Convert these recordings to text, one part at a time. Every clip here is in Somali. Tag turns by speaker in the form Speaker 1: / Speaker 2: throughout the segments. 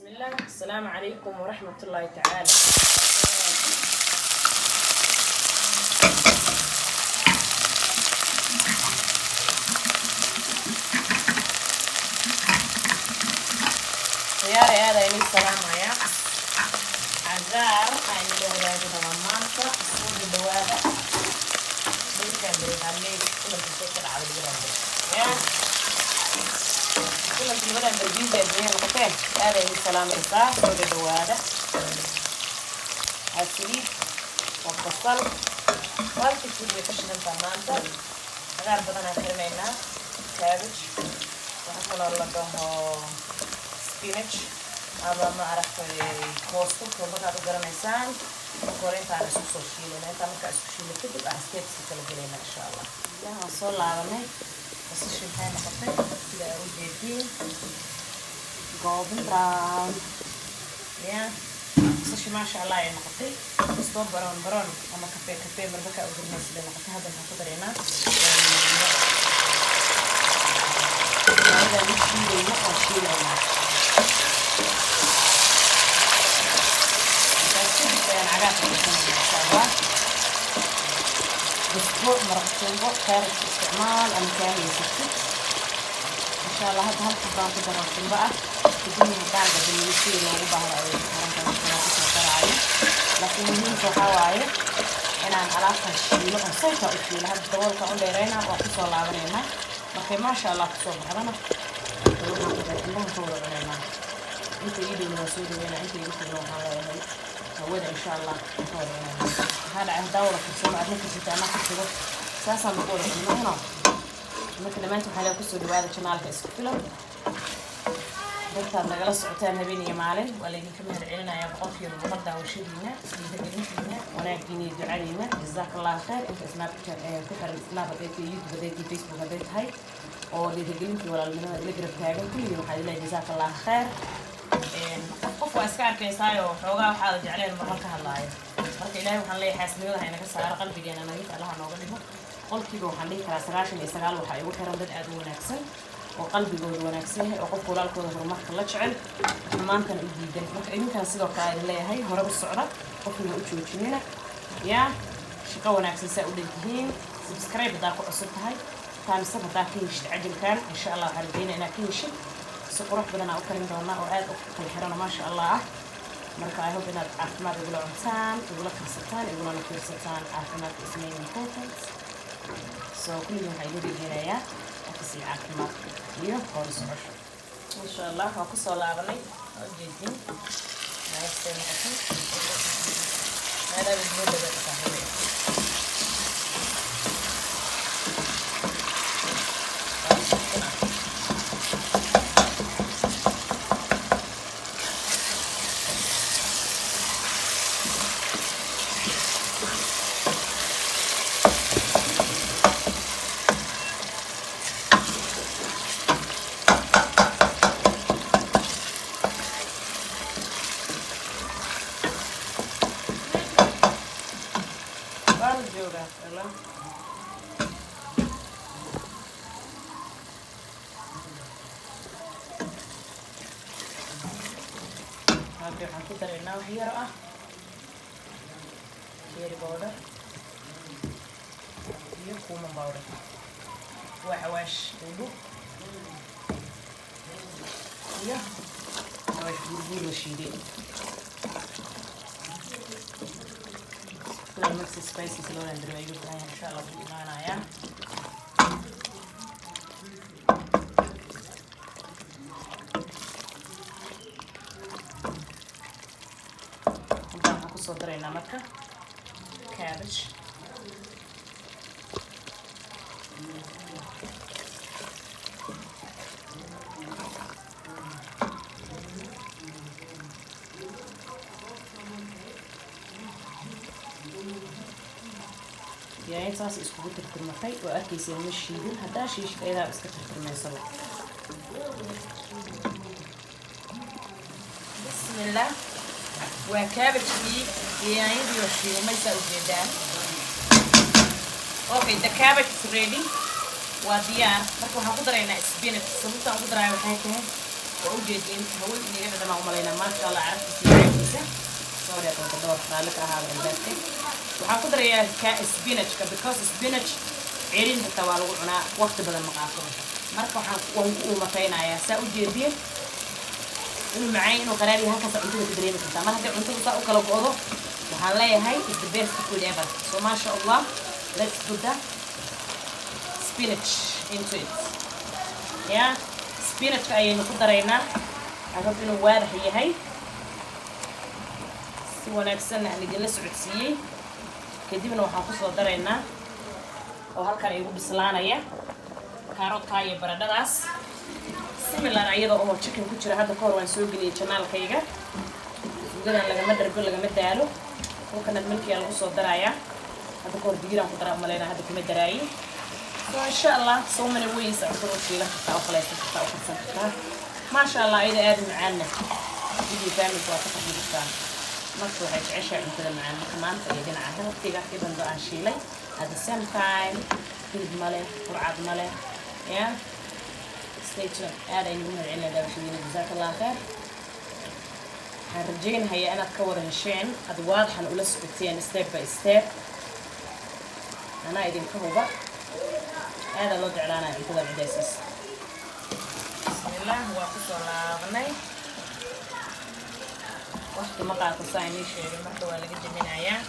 Speaker 1: بسم الله. السلام عليكم ورحمة الله تعالى. خياري هذا يلي السلام يا عزار هاي اللي هو هذا ضمانته السوق الدوادة بيركب بالخليل كل الفكرة على الجرام يا كل الجرام بالجيزة الدنيا القتال هذا يلي السلام يسار السوق الدوادة السليب والبصل والكسر يقشن ضمانته غير بدنا كرمينا كابج وحصل الله له spinach ama ma aragtay koosto markaad u garanaysaan marka intaan isku soo shiilayna intaan markaa isku shiilay kadib aan steps kala gelayna insha Allah waxaan soo laabanay basasha waxay noqotay sida ay u jeediyeen golden brown basasha maasha Allah ay noqotay soo brown ama kafee marka u garanaysay noqotay hadda waxaan ku dareynaa هذا الشيء اللي ما شيلنا بسكوت مرقتين خارج استعمال أمكاني يسكت إن شاء الله هذا هم كبار كده مرقتين بقى تجيني مكانة بالمثير وغبها رأيي لكن مهم كحواي أنا علاقة الشيء وصيته الشيء هذا الدول كأول ديرينا وقصوا لعبنا لكن ما شاء الله قصوا بعضنا كلهم صوروا علينا أنت يدي من رسول وين أنت يدي من هذا هودا إن شاء الله هذا عن دورة في السماء أدنى كنت أنا كنت ساسا بقول إنه هنا مثل ما أنتم حاليا كسر دوالة شمال كأسكتلهم دكتور نقل السعوتين هبيني يا معلم ولا يمكن هالعيننا يا بقول في المرضى وشيلنا يدقلين فينا وناقيني دعالينا جزاك الله خير أنت سناب كفر سناب بديتي يوتيوب بديتي فيسبوك بديت هاي أو يدقلين في ولا المنوع اللي قرب تاجن كل يوم حد الله جزاك الله خير qof waa iska arkaysaayoo xoogaa waxaa la jecleen marka hadlaayo marka ilaahay waxaan leeyahay xaasnimada inaga saaro qalbigeena nadiif allaha nooga dhigo qolkiiba waxaan dhihi karaa 99 waxa igu xiran dad aad u wanaagsan oo qalbigooda wanaagsan yahay oo qof walaalkooda horumarka la jecel maantana u diidan marka idinkaan sidoo kale aan leeyahay hore u socda qofna u joojinina yaa shaqo wanaagsan saa u dhantihiin subscribe daa ku cusub tahay taamisa hadaa ka heshid cajalkan insha Allah waxaan rajaynayaa inaad ka heshid سقروح بدنا أكلم دونا وعاد أكل حرنا ما شاء الله مركا I hope إن عافمات يقولوا عنتان يقولوا كرستان يقولوا نكرستان عافمات اسمين important so كل يوم هيجي هنايا أكسي عافمات اليوم خالص عشر إن شاء الله هقص على عبني جدي هذا بالنسبة للتحويل waxaan ku dareynaa wax yar ah cherry powder iyo cumin powder waa xawaash ugu iyo xawaash burbuur la shiiday la mix spices loo landiro ayuu tahay insha Allah ku imaanaya soo dareynaa marka cabbage يعني intaas iskugu tirtirmatay oo arkaysa ma shiidin hadaa shiishka iyada iska tirtirmaysaba bismillah وكابتشي يعني بيوشي وما يسوي جدان. Okay, the cabbage is ready. وديار. مركو هقدر أنا spinach. سموت هقدر أنا وحاجة وأوجدين هو اللي قاعد معهم علينا ما شاء الله عرفت سياسة صار يكون تدور خالك هذا الباسكت وحقدر يا كسبينج because spinach عيرين بالتوالو عنا وقت بدل مقاطع مركو ومطينا يا سأوجدين إنه معي إنه قراري هكذا عنده تدريب كذا ما هذا عنده بتاعه كلو قوضه وحنلاقي هاي is the best food ever so ما شاء الله let's put the spinach into it yeah spinach أي نقدر هنا أحط إنه واضح هي هاي سوى نكسرنا اللي جلس عدسية كدي منه حافظ ودرينا وهالكان يقول بسلانة يا كاروت كاي برداس similar ayada oo chicken ku jira hadda koor waan soo galiyay channel-kayga suugadan laga madargo laga madaalo oo kana milkiga lagu soo daraya hadda koor digiraan ku daraa maleena hadda kuma daraayi so insha Allah so many ways aan ku shiila taa qalaysan taa u qarsan kartaa ma sha Allah ayada aad macaana digir family waa ka fadhiistaan marka waxay jeceshahay cuntada macaan marka maanta ay dhinaca halkiga iban aan shiilay at the same time hilib male qurcad male yeah stay tuned aad aynu mahadcelina daawashadiina jazaaka allah khair waxaan rajaynayaa inaad ka wada hesheen ad waadaxan ula socoteen step by step anaa idinka huba aada loo jeclaanaya cuntada cidaasiis bismillaah waa ku soo laabanay waqti ma qaato saa inii sheegay marka waa laga jeminayaa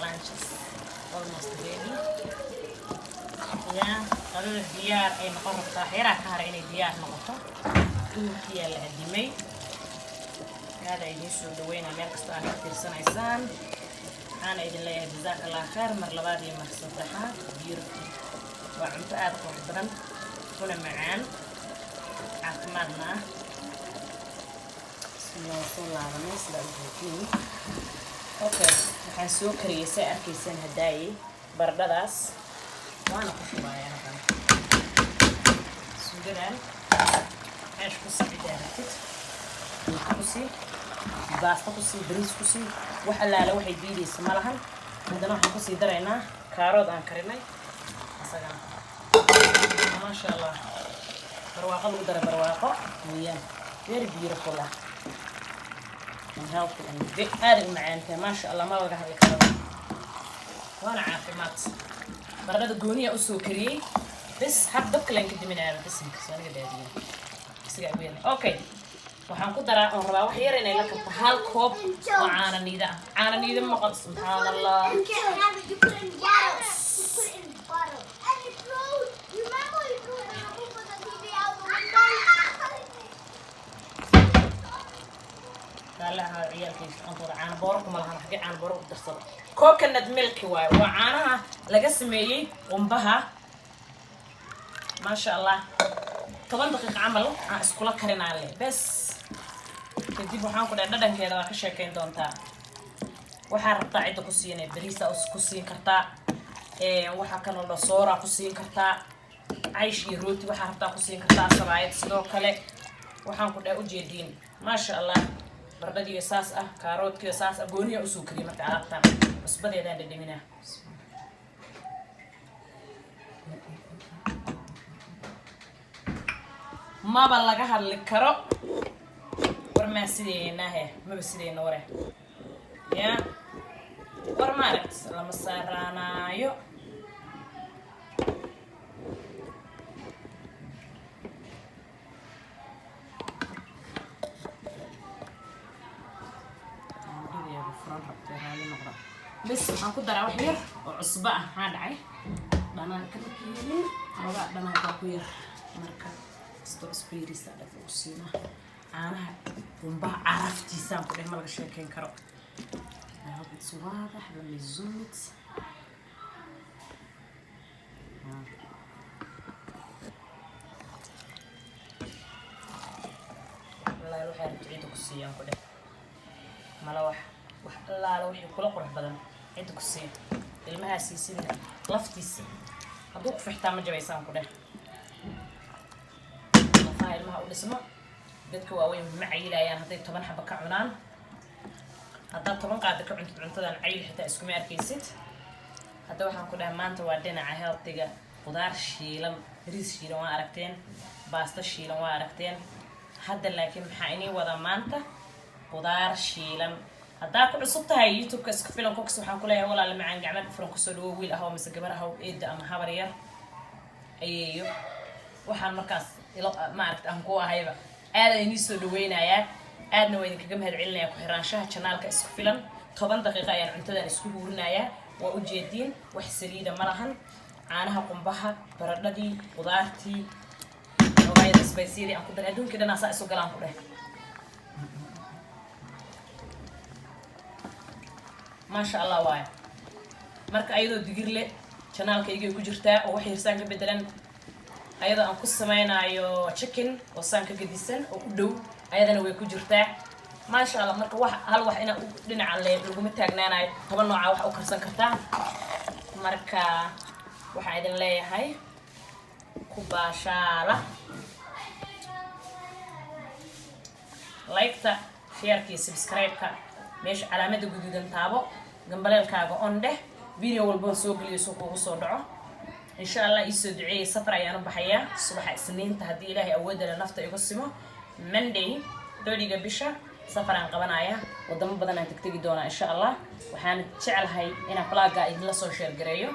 Speaker 1: lunch is almost ready yeah قالوا الديار أي نقرب طاحرة كهر إني ديار نقطة هي اللي قدمي هذا يجيسو دوينا ميركس طاحر كتير سنة إنسان أنا إذن لي جزاك الله خير مرلبات لي مخصوصها بيرفي وعنت أدخل بدن هنا معان عقمنا سنوصل على ناس لأجهزين okay waxaan soo kariyay say arkaysan hadaayay bardadaas waana ku shubayaa halkan suugadan ايش ku sii daaratid ku sii baasta ku sii bariis ku sii wax allaala waxay diidaysa malahan hadana waxaan ku sii daraynaa kaarood aan karinay asagan ma sha Allah barwaaqo lagu daro barwaaqo weeyaan very beautiful healthy and very معانته ما شاء الله ما وجه الكلام وانا عافمات برد الجونية أسوكري بس حب دكلا كده من هذا بس أنا قد أدري بس قاعدين أوكي وحنقدر نروح وحيرنا لك هال كوب وعانا نيدا عانا نيدا ما قد سبحان الله لا عيالك انطر عان بوركم لها حقي عان بورك درسد كوكنت ملكي واي وعانها لغا سميي قنبها ما شاء الله 10 دقيقه عمل aan iskula karinaa bas kadib waxaan ku dhadhankeeda waa ka sheekeyn doontaa waxa rabtaa cid ku siinay bariisa ku siin kartaa waxa kale oo soora ku siin kartaa عيش iyo rooti waxa rabtaa ku siin kartaa sabaayad sidoo kale waxaan ku u jeedin ma sha Allah bardadii saas ah kaaroodkii saas ah gooniya u soo kariyo marka alaabtan cusbadeedaan dhadhaminaa maba laga hadli karo war ma sideenahe maba sideena ware ya war ma aragt lama saaraanayo بس هنكون درا وحير وعصبة هادعي دانا كتير هذا دانا كتير مركب ستور سبيريس هذا فوسينا أنا بومبا عرفتي سام كده ما لقى شيء كين كرو هذا بتصواضح لما يزوت والله يروح يرجع كسيان كده ما لا لا وحي كل قرح بدن عندك السين المها سيسين لفتيس هذوك في حتى ما جبيسان كده فاهم المها والاسمه بدك واوين معي لا يعني هذي طبعا حبة كعنان haddaad 10 qaado ka cuntid cuntadan cayil xitaa iskuma arkaysid. hadda waxaan ku dhahay maanta waa dhinaca healthiga. qudaar shiilan, bariis shiilan waa aragteen, baasta shiilan waa aragteen. hadda laakiin maxaa inii wada maanta qudaar shiilan. haddaa ku cusub tahay youtube-ka iska filan cooks waxaan ku leeyahay walaal macaan gacmo furan kusoo dhawo wiil ah oo mise gabar ah oo eeda ama habar yar ayeeyo waxaan markaas ma aragta aan ku ahayba aad ay inii soo dhaweynayaa. aadna waa idinkaga mahadcelinayaa ku xiraanshaha channelka isku filan. 10 daqiiqo ayaan cuntadan isku huurinayaa. waa u jeediin wax saliida ma lahan. caanaha qumbaha, baradhadii, qudaartii, noocyada spicy-yadii aan ku daray adduunkii dhan asaa isu galaan ku dheh. maasha allah waay. marka ayadoo digir leh channelkaygay ku jirtaa oo wax yarsaan ka bedelan. ayadoo aan ku samaynayo chicken oo saan ka gedisan oo u dhow ayadana way ku jirtaa. maasha allah. marka wax hal wax ina dhinaca laguma taagnaanayo. 10 nooca wax u karsan kartaa. marka waxaan idin leeyahay ku baashaala. like-ta, share-ka iyo subscribe-ka meesha calaamada guduudan taabo. gambaleelkaaga on dheh video walba soo geliyo soo kuugu soo dhaco. insha allah isoo duceeyay. safar ayaan u baxayaa subaxa isniinta haddii ilaahay awoodda leh nafta igu simo. monday 30ga bisha safaraan qabanaya. wadamo badan aan tagtagi doonaa insha allah. waxaan jeclahay inaan vlogga idinla soo share gareeyo.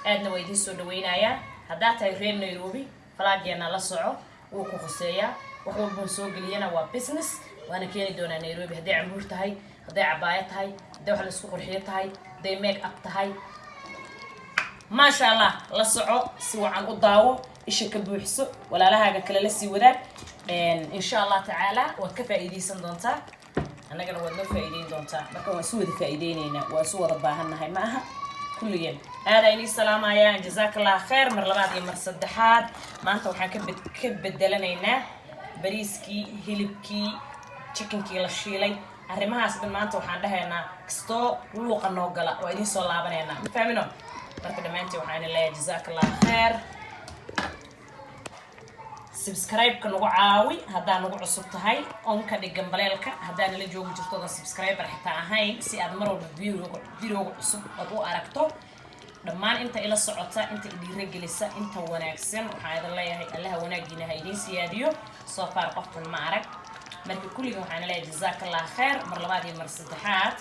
Speaker 1: aadna waa idin soo dhaweynayaa. haddaa tahay reer Nairobi vloggeena la soco wuu ku khuseeyaa. wax walba soo geliyana waa business. waana keeni doonaa Nairobi hadday cambuur tahay, hadday cabaaya tahay, hadday wax la isku qurxiyo tahay, hadday make up tahay. maasha allah. la soco si wacan u daawo isha ka buuxso walaalahaaga kale la sii wadaag. insha allah tacaala waad ka faa'iideysan doontaa annagana waad noo faa'iideyn doontaa. marka waan isu wada faa'iideynaynaa. waa isu wada baahannahay ma aha kulligeen. aada inii salaamayaan jazaakallah khair mar labaad iyo mar saddexaad. maanta waxaan ka bedelanaynaa bariiskii, hilibkii, chickenkii la shiilay. arrimahaas dhan maanta waxaan dhahaynaa kastoo luuqa noo gala waa idiin soo laabanaynaa. ma fahmino? marka dhammaantiin waxaan idin leeyahay jazaakallah khair. subscribe-ka nagu caawi haddaa nagu cusub tahay. onka dhig gambaleelka haddaa nala joogi jirto odan subscriber xitaa ahayn si aad mar walba videoga cusub aad u aragto. dhammaan inta ila socota, inta idhiira gelisa, inta wanaagsan waxaan idin leeyahay allaha wanaagiina ha idiin siyaadiyo. soo far qoftan ma arag. marka kulliga waxaan leeyahay jazaakallah khair mar labaad iyo mar saddexaad.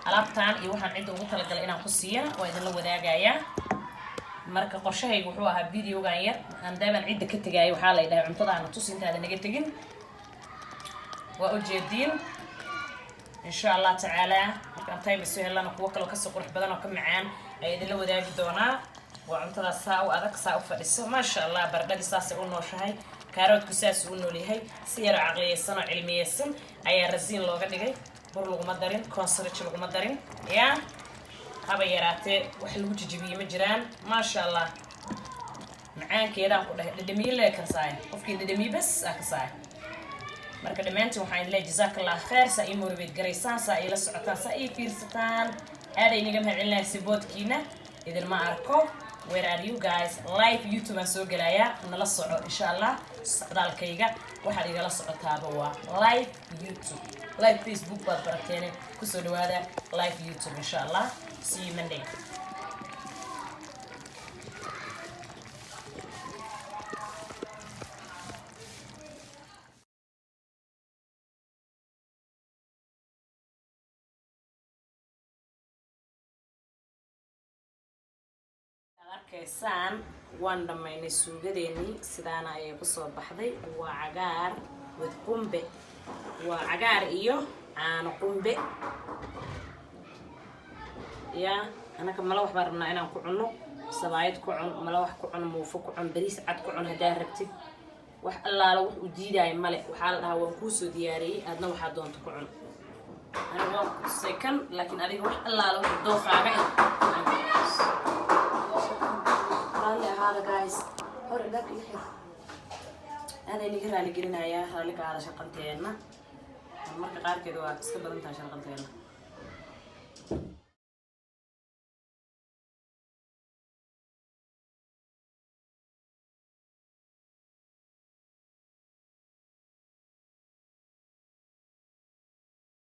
Speaker 1: alaabtaan iyo waxaan cidda ugu talagalay inaan ku siiya waa idinla wadaagayaa. marka qorshahaygu wuxuu ahaa videogan yar aan daaban cidda ka tagaay waxaa la yidhahay cuntadaana tus intaada naga tegin. waa u jeediin insha allah tacaala. markaan time isu helana kuwo kaloo kasoo qurux badan oo ka macaan ayaa idinla wadaagi doonaa. waa cuntadaas saa u adag saa u fadhiso maasha allah. baradhadii saasay u nooshahay, kaaroodku saas u nool yahay. si yaro caqliyeysan oo cilmiyeysan ayaa rasiin looga dhigay. bur laguma darin, consrich laguma darin. yaa haba yaraatee wax lagu jijibiyey ma jiraan. maasha allah. macaankeedaan ku dhahay dhadhamiye lee kasaay. qofkii dhadhamiye bas ah kasaay. marka dhammaantiin waxaan idin leeyahay jazaakallah khair. saa ii motiveed garaysaan, saa ii la socotaan, saa ii fiirsataan. aada inaga mahadcelinahay siboodkiina. idinma arko. where are you guys? live youtube aan soo gelayaa. nala soco insha allah. socdaalkayga waxaad igala socotaaba waa live youtube. live facebook baad barateene kusoo dhawaada live youtube insha allah. see you Monday. arkaysaan waan dhamaynay suugadeennii sidaana ayay kusoo baxday. waa cagaar with qumbe. waa cagaar iyo caano qumbe. yaa anaka mala wax baan rabnaa inaan ku cunno. sabaayad ku cun, mala wax ku cun, muufo ku cun, bariis cad ku cun haddaa rabtid. wax allaala wax u diidaayo male. waxaa la dhahaa waan kuu soo diyaariyey aadna waxaa doonta ku cun. aniga waan kusay kan laakiin adiga wax allaala wax doofaaga هذا guys هوري ذاك يحيى أنا اللي قرأ اللي قرينا يا اللي قاعد شقنتينا مرة قارك دوا تسكبر أنت شقنتينا